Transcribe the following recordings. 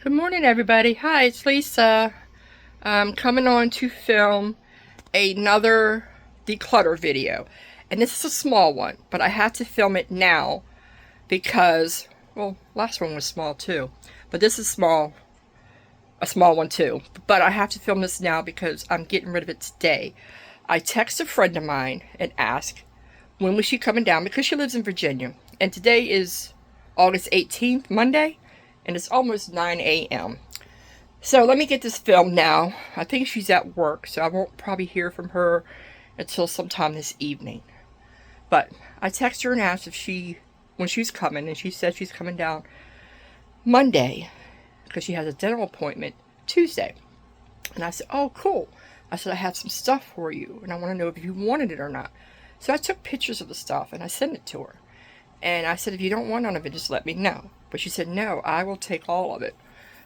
Good morning, everybody. Hi, it's Lisa. I'm coming on to film another declutter video. And this is a small one, but I had to film it now because, well, last one was small too. But this is a small one too. But I have to film this now because I'm getting rid of it today. I text a friend of mine and ask when was she coming down because she lives in Virginia. And today is August 18th, Monday, and it's almost 9 a.m. So let me get this filmed now. I think she's at work, so I won't probably hear from her until sometime this evening. But I texted her and asked when she's coming, and she said she's coming down Monday because she has a dental appointment Tuesday. And I said, oh, cool. I said, I have some stuff for you, and I want to know if you wanted it or not. So I took pictures of the stuff, and I sent it to her. And I said, if you don't want none of it, just let me know. But she said, no, I will take all of it.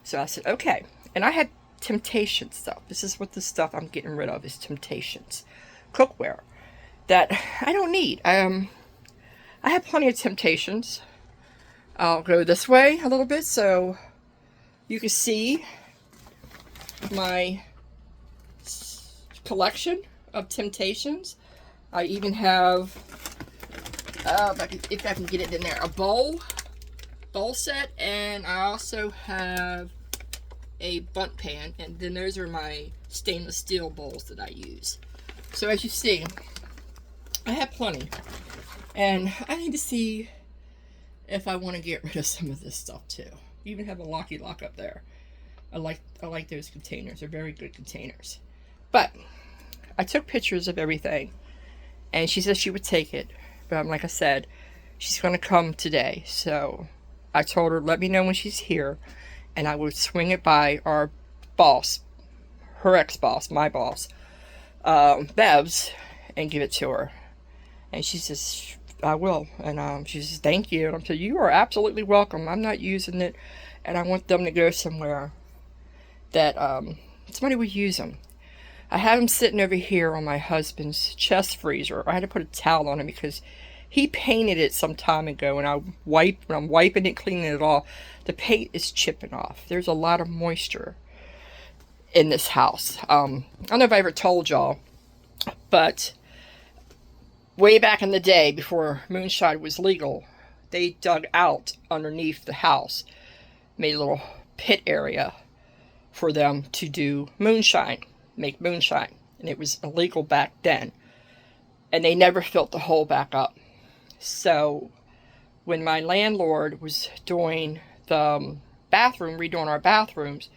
So I said, okay. And I had Temptation stuff. This is what the stuff I'm getting rid of is Temptations. Cookware that I don't need. I have plenty of Temptations. I'll go this way a little bit so you can see my collection of Temptations. I even have, if I can get it in there, a bowl set, and I also have a bundt pan, and then those are my stainless steel bowls that I use. So as you see, I have plenty, and I need to see if I want to get rid of some of this stuff too. You even have a locky lock up there. I like those containers. They're very good containers. But I took pictures of everything, and she said she would take it. But like I said, she's going to come today. So I told her, let me know when she's here, and I would swing it by our boss, her ex-boss, my boss, Bev's, and give it to her. And she says, I will. And she says, thank you. And I said, you are absolutely welcome. I'm not using it, and I want them to go somewhere that somebody would use them. I have them sitting over here on my husband's chest freezer. I had to put a towel on it because he painted it some time ago, and when I'm wiping it, cleaning it off, the paint is chipping off. There's a lot of moisture in this house. I don't know if I ever told y'all, but way back in the day, before moonshine was legal, they dug out underneath the house, made a little pit area for them to do make moonshine. And it was illegal back then. And they never filled the hole back up. So when my landlord was doing the redoing our bathrooms,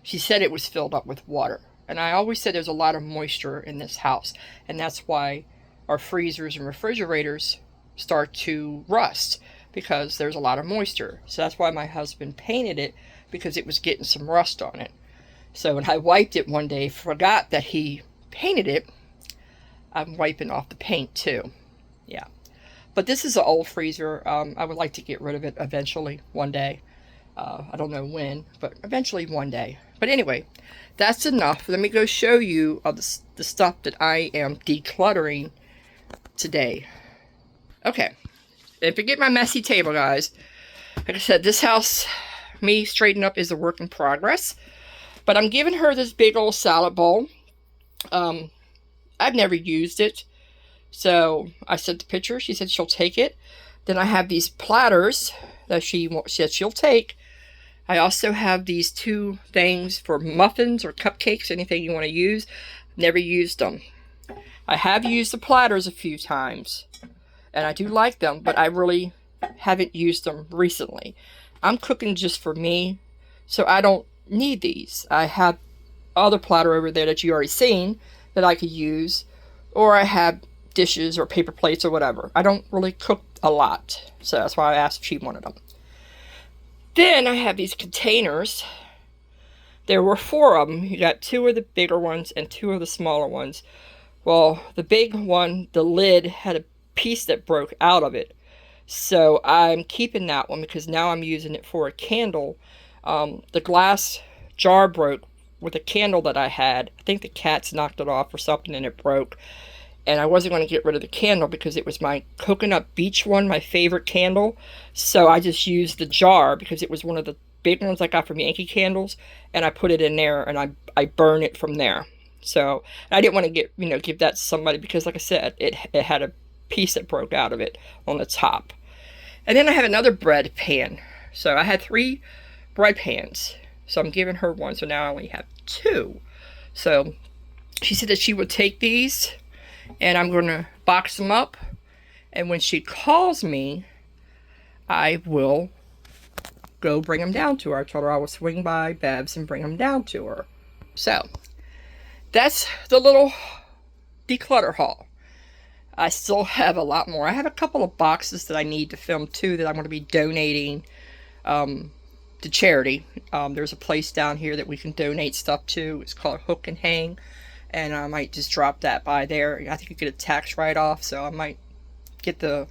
she said it was filled up with water. And I always said there's a lot of moisture in this house. And that's why our freezers and refrigerators start to rust, because there's a lot of moisture. So that's why my husband painted it, because it was getting some rust on it. So when I wiped it one day, forgot that he painted it, I'm wiping off the paint too. Yeah. But this is an old freezer. I would like to get rid of it eventually, one day. I don't know when, but eventually one day. But anyway, that's enough. Let me go show you the stuff that I am decluttering today. Okay. And forget my messy table, guys. Like I said, this house, me straightening up, is a work in progress. But I'm giving her this big old salad bowl. I've never used it. So I sent the picture. She said she'll take it. Then I have these platters that she said she'll take. I also have these two things for muffins or cupcakes, anything you want to use. Never used them. I have used the platters a few times, and I do like them, but I really haven't used them recently. I'm cooking just for me, so I don't need these. I have other platter over there that you already seen that I could use, or I have dishes or paper plates or whatever. I don't really cook a lot, so that's why I asked if she wanted them. Then I have these containers. There were 4 of them. You got 2 of the bigger ones and 2 of the smaller ones. Well, the big one, the lid had a piece that broke out of it, so I'm keeping that one because now I'm using it for a candle. The glass jar broke with a candle that I had. I think the cats knocked it off or something and it broke. and I wasn't going to get rid of the candle because it was my coconut beach one, my favorite candle. So I just used the jar because it was one of the big ones I got from Yankee Candles, and I put it in there, and I burn it from there. So I didn't want to get, give that to somebody because, like I said, it had a piece that broke out of it on the top. And then I have another bread pan. So I had 3 bread pans. So I'm giving her one, so now I only have 2. So she said that she would take these, and I'm going to box them up. And when she calls me, I will go bring them down to her. I told her I would swing by Bev's and bring them down to her. So that's the little declutter haul. I still have a lot more. I have a couple of boxes that I need to film too that I'm going to be donating to charity. There's a place down here that we can donate stuff to. It's called Hook and Hang, and I might just drop that by there. I think you get a tax write-off, so I might get the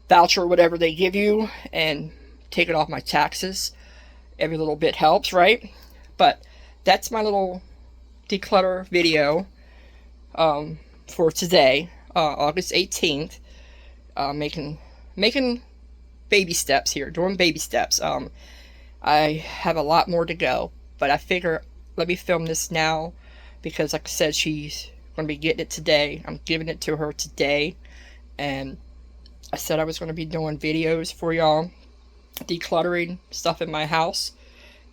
voucher or whatever they give you and take it off my taxes. Every little bit helps, right? But that's my little declutter video for today, August 18th. Making baby steps here, doing baby steps. I have a lot more to go, but I figure let me film this now because, like I said, she's going to be getting it today. I'm giving it to her today, and I said I was going to be doing videos for y'all, decluttering stuff in my house,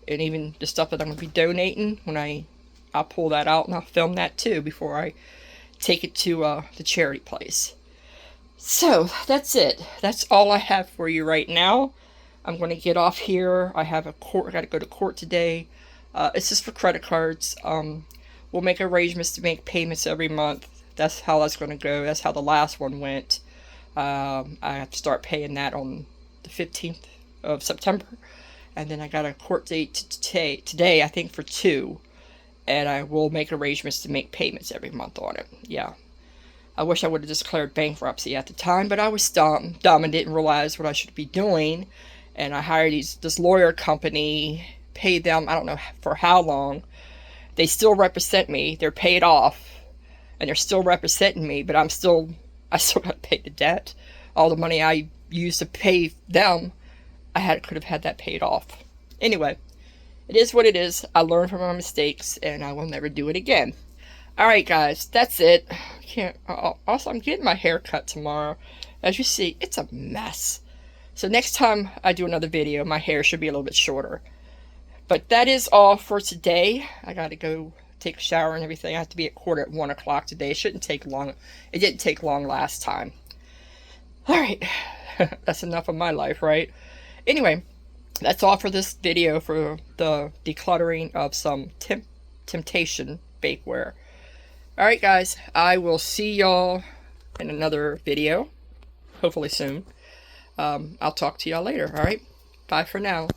and even the stuff that I'm going to be donating. When I'll pull that out and I'll film that too before I take it to the charity place. So that's it. That's all I have for you right now. I'm going to get off here. I have a court. I got to go to court today. It's just for credit cards. We'll make arrangements to make payments every month. That's how that's going to go. That's how the last one went. I have to start paying that on the 15th of September. And then I got a court date today, I think, for 2. And I will make arrangements to make payments every month on it. Yeah. I wish I would have declared bankruptcy at the time, but I was dumb and didn't realize what I should be doing. And I hired this lawyer company, paid them, I don't know for how long. They still represent me. They're paid off, and they're still representing me, but I still got to pay the debt. All the money I used to pay them, could have had that paid off. Anyway, it is what it is. I learned from my mistakes, and I will never do it again. Alright guys, that's it. Also, I'm getting my hair cut tomorrow. As you see, it's a mess. So next time I do another video, my hair should be a little bit shorter. But that is all for today. I gotta go take a shower and everything. I have to be at court at 1 o'clock today. It shouldn't take long. It didn't take long last time. Alright, that's enough of my life, right? Anyway, that's all for this video for the decluttering of some Temptation bakeware. Alright guys, I will see y'all in another video, hopefully soon. I'll talk to y'all later, alright? Bye for now.